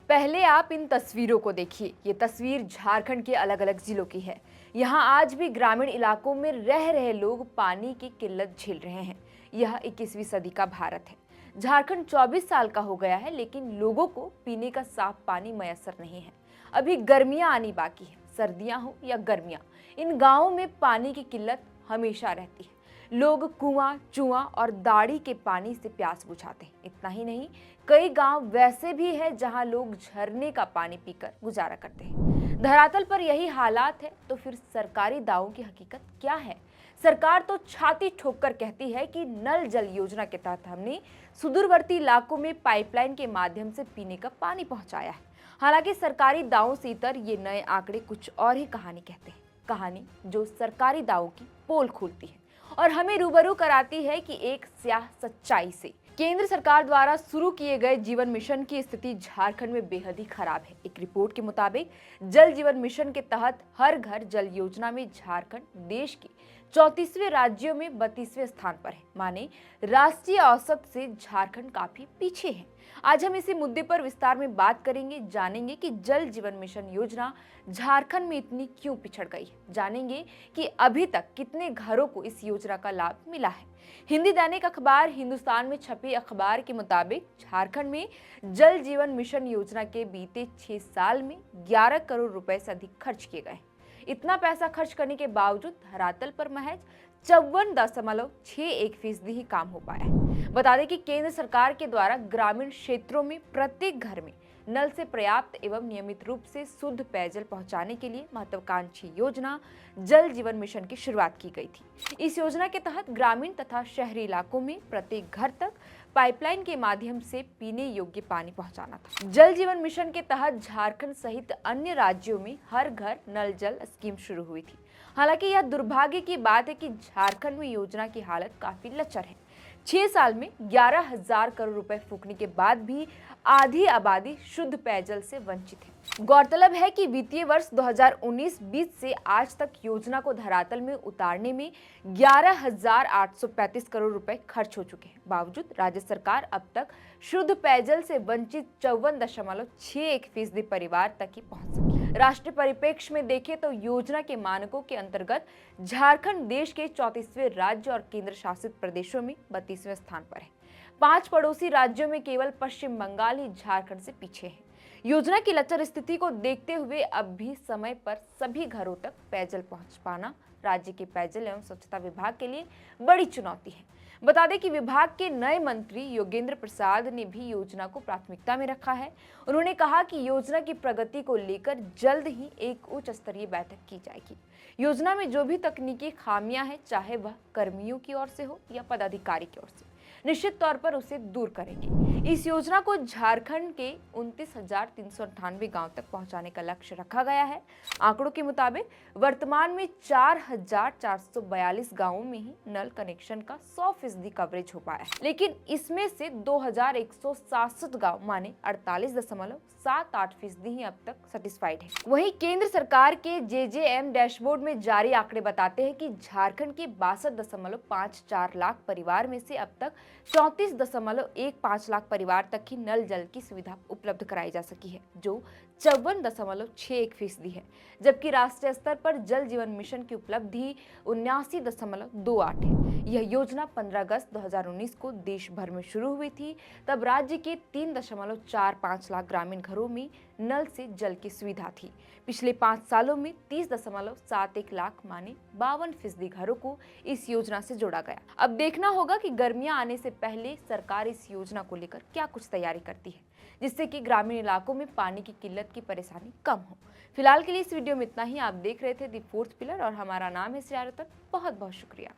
पहले आप इन तस्वीरों को देखिए। ये तस्वीर झारखंड के अलग अलग जिलों की है। यहाँ आज भी ग्रामीण इलाकों में रह रहे लोग पानी की किल्लत झेल रहे हैं। यह 21वीं सदी का भारत है। झारखंड 24 साल का हो गया है, लेकिन लोगों को पीने का साफ पानी मयसर नहीं है। अभी गर्मियां आनी बाकी है। सर्दियां हो या गर्मियां, इन गाँवों में पानी की किल्लत हमेशा रहती है। लोग कुआं, चुआ और दाढ़ी के पानी से प्यास बुझाते हैं। इतना ही नहीं, कई गांव वैसे भी है जहां लोग झरने का पानी पीकर गुजारा करते हैं। धरातल पर यही हालात है, तो फिर सरकारी दावों की हकीकत क्या है? सरकार तो छाती ठोककर कहती है कि नल जल योजना के तहत हमने सुदूरवर्ती इलाकों में पाइपलाइन के माध्यम से पीने का पानी पहुंचाया है। हालांकि सरकारी दावों से इतर ये नए आंकड़े कुछ और ही कहानी कहते हैं। कहानी जो सरकारी दावों की पोल खोलती है और हमें रूबरू कराती है कि एक स्याह सच्चाई से। केंद्र सरकार द्वारा शुरू किए गए जीवन मिशन की स्थिति झारखंड में बेहद ही खराब है। एक रिपोर्ट के मुताबिक जल जीवन मिशन के तहत हर घर जल योजना में झारखंड देश के 34वें राज्यों में 32वें स्थान पर है। माने राष्ट्रीय औसत से झारखंड काफी पीछे है। आज हम इसी मुद्दे पर विस्तार में बात करेंगे, जानेंगे कि जल जीवन मिशन योजना झारखंड में इतनी क्यों पिछड़ गई है। जानेंगे कि अभी तक कितने घरों को इस योजना का लाभ मिला है। हिंदी दैनिक अखबार हिंदुस्तान में छपे अखबार के मुताबिक झारखंड में जल जीवन मिशन योजना के बीते 6 साल में 11 करोड़ रुपए से अधिक खर्च किए गए। इतना पैसा खर्च करने के बावजूद धरातल पर महज 54.61% ही काम हो पाया है। बता दें कि केंद्र सरकार के द्वारा ग्रामीण क्षेत्रों में प्रत्येक घर में नल से पर्याप्त एवं नियमित रूप से शुद्ध पेयजल पहुंचाने के लिए महत्वाकांक्षी योजना जल जीवन मिशन की शुरुआत की गई थी। इस योजना के तहत ग्रामीण तथा शहरी इलाकों में प्रत्येक घर तक पाइपलाइन के माध्यम से पीने योग्य पानी पहुंचाना था। जल जीवन मिशन के तहत झारखंड सहित अन्य राज्यों में हर घर नल जल स्कीम शुरू हुई थी। हालांकि यह दुर्भाग्य की बात है कि झारखंड में योजना की हालत काफी लचर है। 6 साल में 11,000 करोड़ रुपए फूकने के बाद भी आधी आबादी शुद्ध पेयजल से वंचित है। गौरतलब है कि वित्तीय वर्ष 2019-20 से आज तक योजना को धरातल में उतारने में 11,835 करोड़ रुपए खर्च हो चुके हैं। बावजूद राज्य सरकार अब तक शुद्ध पेयजल से वंचित 54.61% परिवार तक ही पहुंच सकी। राष्ट्रीय परिप्रेक्ष्य में देखें तो योजना के मानकों के अंतर्गत झारखंड देश के 34वें राज्य और केंद्र शासित प्रदेशों में 32वें स्थान पर है। 5 पड़ोसी राज्यों में केवल पश्चिम बंगाल ही झारखंड से पीछे है। योजना की लचर स्थिति को देखते हुए अब भी समय पर सभी घरों तक पेयजल पहुंच पाना राज्य के पेयजल एवं स्वच्छता विभाग के लिए बड़ी चुनौती है। बता दें कि विभाग के नए मंत्री योगेंद्र प्रसाद ने भी योजना को प्राथमिकता में रखा है। उन्होंने कहा कि योजना की प्रगति को लेकर जल्द ही एक उच्च स्तरीय बैठक की जाएगी। योजना में जो भी तकनीकी खामियां हैं, चाहे वह कर्मियों की ओर से हो या पदाधिकारी की ओर से, निश्चित तौर पर उसे दूर करेंगे। इस योजना को झारखंड के 29,398 गांव तक पहुंचाने का लक्ष्य रखा गया है। आंकड़ों के मुताबिक वर्तमान में 4,442 गांवों में ही नल कनेक्शन का 100% कवरेज हो पाया है, लेकिन इसमें से 2,167 गांव माने 48.78% ही अब तक सेटिस्फाइड है। वहीं केंद्र सरकार के JJM डैशबोर्ड में जारी आंकड़े बताते हैं कि झारखंड के 62.54 लाख परिवार में से अब तक 34.15 लाख परिवार तक ही नल जल की सुविधा उपलब्ध कराई जा सकी है, जो 54.61% है। जबकि राष्ट्रीय स्तर पर जल जीवन मिशन की उपलब्धि 79.28 है। यह योजना 15 अगस्त 2019 को देश भर में शुरू हुई थी। तब राज्य के 3.45 लाख ग्रामीण घरों में नल से जल की सुविधा थी। पिछले 5 सालों में 30.71 लाख माने 52% घरों को इस योजना से जोड़ा गया। अब देखना होगा कि गर्मियां आने से पहले सरकार इस योजना को लेकर क्या कुछ तैयारी करती है, जिससे कि ग्रामीण इलाकों में पानी की किल्लत की परेशानी कम हो। फिलहाल के लिए इस वीडियो में इतना ही। आप देख रहे थे द फोर्थ पिलर और हमारा नाम है सियारतन। बहुत बहुत शुक्रिया।